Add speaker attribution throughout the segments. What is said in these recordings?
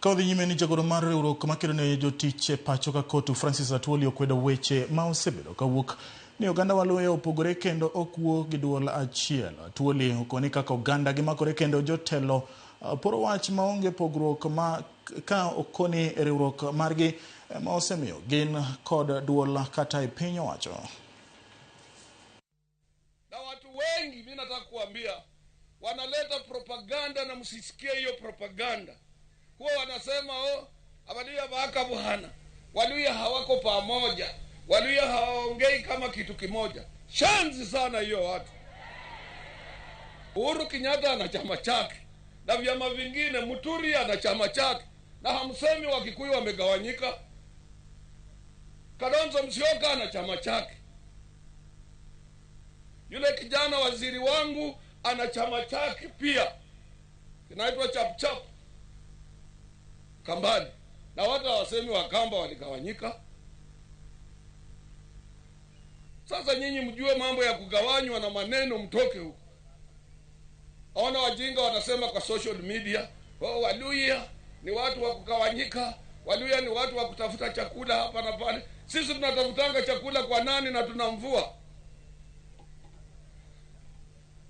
Speaker 1: Kaudhi nyime ni jagoro mar riwruok makelo ne jotich pacho ka kotu Francis Atwoli okwedo weche ma osebedo kawuok ni oganda Waluhya opogore kendo ok wuo gi duol achiel. Atwoli okoni kaka oganda gimakore kendo jotelo poro wach maonge pogruok ma ka okoni riwruok margi ma osemiyo gin kod duol kata e piny owacho.
Speaker 2: Na watu wengi mimi nataka kuambia wanaleta propaganda na msisikie hiyo propaganda. Huwa wanasema Waluhya baka bwana. Waluhya hawako pamoja. Waluhya hawaongei kama kitu kimoja. Shanzi sana hiyo watu. Uhuru Kenyatta ana chama chake. Na vyama vingine Muturi ana chama chake. Na hamsemi Wakikuyu wamegawanyika. Kalonzo Musyoka ana chama chake. Yule kijana waziri wangu ana chama chake pia. Kinaitwa Chapchap Kambani. Na watu hawasemi Wakamba waligawanyika. Sasa nyinyi mjue mambo ya kugawanywa na maneno mtoke huko. Ona wajinga wanasema kwa social media, Waluhya ni watu wa kugawanyika, Waluhya ni watu wa kutafuta chakula hapa na pale. Sisi tunatafutanga chakula kwa nani na tuna mvua?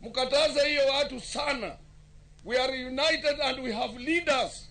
Speaker 2: Mkataza hiyo watu sana. We are united and we have leaders.